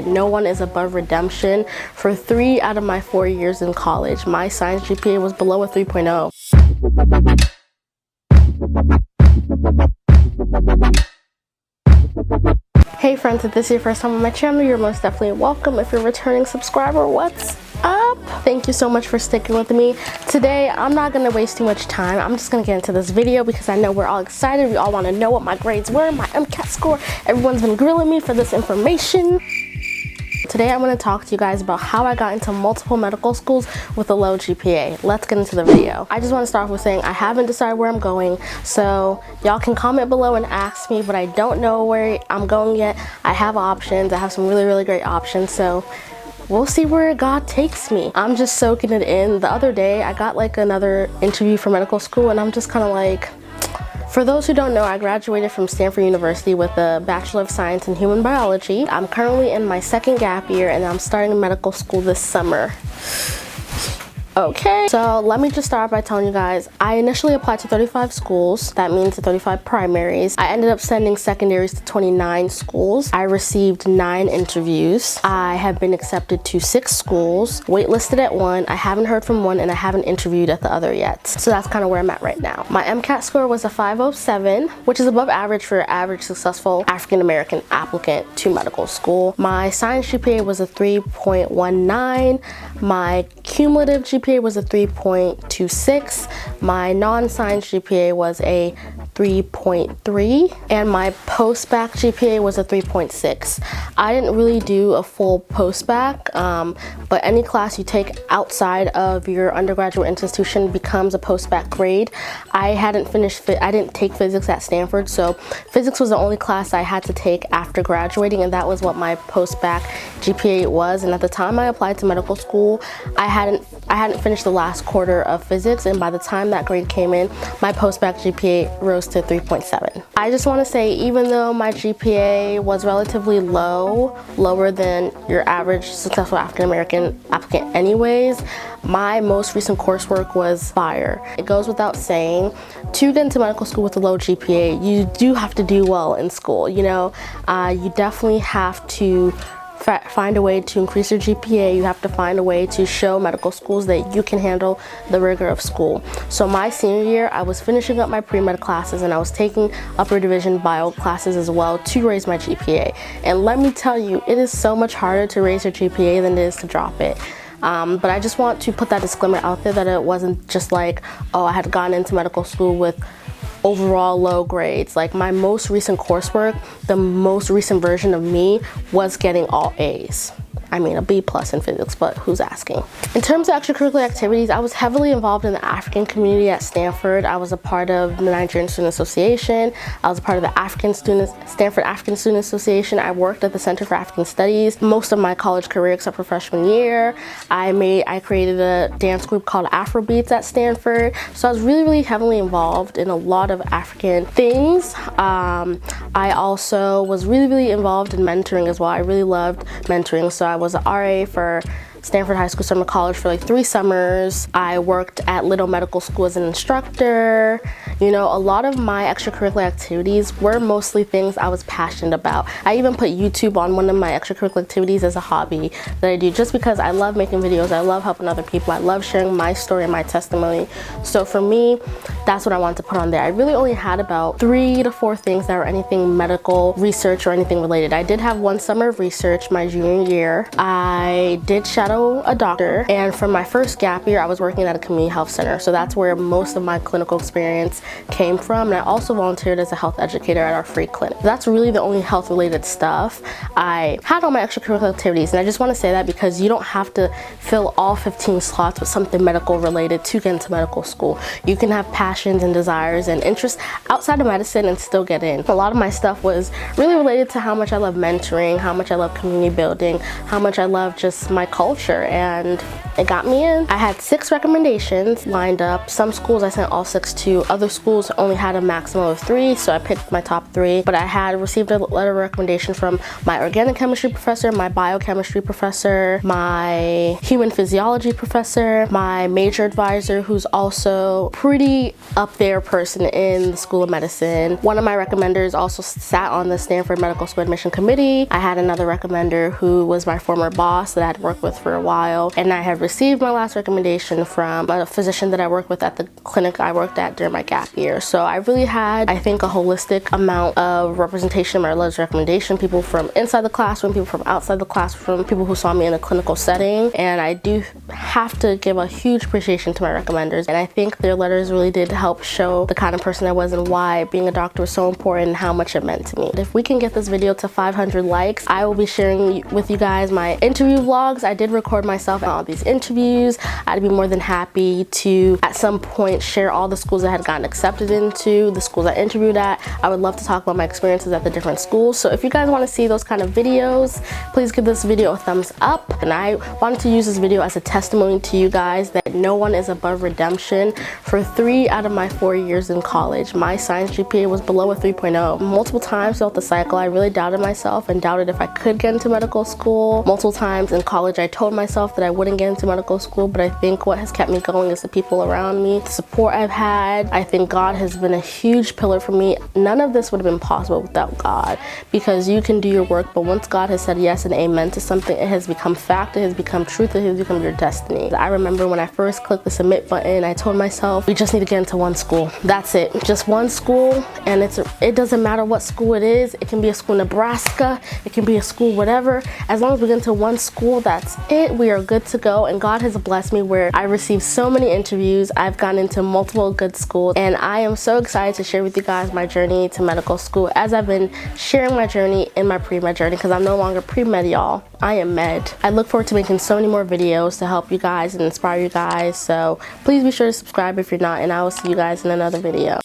No one is above redemption. For 3 out of my 4 years in college, my science GPA was below a 3.0. Hey friends, if this is your first time on my channel, you're most definitely welcome. If you're a returning subscriber, what's up? Thank you so much for sticking with me. Today, I'm not gonna waste too much time. I'm just gonna get into this video because I know we're all excited. We all wanna know what my grades were, my Mcat score. Everyone's been grilling me for this information. Today I'm going to talk to you guys about how I got into multiple medical schools with a low GPA. Let's get into the video. I just want to start off with saying I haven't decided where I'm going, so y'all can comment below and ask me, but I don't know where I'm going yet. I have options. I have some really great options, so we'll see where God takes me. I'm just soaking it in. The other day I got like another interview for medical school and I'm just kind of like, for those who don't know, I graduated from Stanford University with a Bachelor of Science in Human Biology. I'm currently in my second gap year and I'm starting medical school this summer. Okay, so let me just start by telling you guys, I initially applied to 35 schools. That means 35 primaries. I ended up sending secondaries to 29 schools. I received 9 interviews. I have been accepted to 6 schools, waitlisted at 1. I haven't heard from 1 and I haven't interviewed at the other yet. So that's kind of where I'm at right now. My Mcat score was a 507, which is above average for an average successful African-American applicant to medical school. My science GPA was a 3.19. My cumulative GPA was a 3.26. My non-science GPA was a 3.3 and my post-bac GPA was a 3.6. I didn't really do a full post-bac, but any class you take outside of your undergraduate institution becomes a post-bac grade. I didn't take physics at Stanford, so physics was the only class I had to take after graduating, and that was what my post-bac GPA was. And at the time I applied to medical school, I hadn't finished the last quarter of physics, and by the time that grade came in, my post-bac GPA rose to 3.7. I just want to say, even though my GPA was relatively lower than your average successful African-American applicant anyways, my most recent coursework was fire. It goes without saying, to get into medical school with a low GPA, you do have to do well in school, you know? You definitely have to find a way to increase your GPA. You have to find a way to show medical schools that you can handle the rigor of school. So my senior year, I was finishing up my pre-med classes and I was taking upper division bio classes as well to raise my GPA. And let me tell you, it is so much harder to raise your GPA than it is to drop it. But I just want to put that disclaimer out there that it wasn't just like, oh, I had gone into medical school with overall low grades. Like my most recent coursework, the most recent version of me was getting all A's. I mean, a B+ in physics, but who's asking? In terms of extracurricular activities, I was heavily involved in the African community at Stanford. I was a part of the Nigerian Student Association. I was a part of the Stanford African Student Association. I worked at the Center for African Studies most of my college career except for freshman year. I created a dance group called Afrobeats at Stanford. So I was really heavily involved in a lot of African things. I also was really involved in mentoring as well. I really loved mentoring. So I was an RA for Stanford High School Summer College for like 3 summers. I worked at Little Medical School as an instructor. You know, a lot of my extracurricular activities were mostly things I was passionate about. I even put YouTube on one of my extracurricular activities as a hobby that I do just because I love making videos. I love helping other people. I love sharing my story and my testimony. So for me, that's what I wanted to put on there. I really only had about 3 to 4 things that were anything medical research or anything related. I did have 1 summer of research my junior year. I did shadow a doctor, and for my first gap year I was working at a community health center, so that's where most of my clinical experience came from. And I also volunteered as a health educator at our free clinic. That's really the only health related stuff I had on my extracurricular activities, and I just want to say that because you don't have to fill all 15 slots with something medical related to get into medical school. You can have passions and desires and interests outside of medicine and still get in. A lot of my stuff was really related to how much I love mentoring, how much I love community building, how much I love just my culture, and it got me in. I had 6 recommendations lined up. Some schools I sent all 6 to, other schools only had a maximum of 3, so I picked my top 3. But I had received a letter of recommendation from my organic chemistry professor, my biochemistry professor, my human physiology professor, my major advisor, who's also pretty up there person in the School of Medicine. One of my recommenders also sat on the Stanford Medical School admission committee. I had another recommender who was my former boss that I had worked with for a while, and I had received my last recommendation from a physician that I worked with at the clinic I worked at during my gap year. So I really had, I think, a holistic amount of representation in my letters of recommendation, people from inside the classroom, people from outside the classroom, people who saw me in a clinical setting. And I do have to give a huge appreciation to my recommenders, and I think their letters really did help show the kind of person I was and why being a doctor was so important and how much it meant to me. If we can get this video to 500 likes, I will be sharing with you guys my interview vlogs. I did record myself in all these interviews. I'd be more than happy to at some point share all the schools I had gotten accepted into, the schools I interviewed at. I would love to talk about my experiences at the different schools. So if you guys want to see those kind of videos, please give this video a thumbs up. And I wanted to use this video as a testimony to you guys that no one is above redemption. For 3 out of my 4 years in college, my science GPA was below a 3.0. Multiple times throughout the cycle, I really doubted myself and doubted if I could get into medical school. Multiple times in college, I told myself that I wouldn't get into medical school, but I think what has kept me going is the people around me, the support I've had. I think God has been a huge pillar for me. None of this would have been possible without God, because you can do your work, but once God has said yes and amen to something, it has become fact, it has become truth, it has become your destiny. I remember when I first clicked the submit button, I told myself, we just need to get into one school. That's it, just one school, and it doesn't matter what school it is. It can be a school in Nebraska, it can be a school whatever. As long as we get into one school, that's it. We are good to go. And God has blessed me where I received so many interviews. I've gotten into multiple good schools, and I am so excited to share with you guys my journey to medical school, as I've been sharing my journey in my pre-med journey, because I'm no longer pre-med, y'all. I am med. I look forward to making so many more videos to help you guys and inspire you guys. So please be sure to subscribe if you're not, and I will see you guys in another video.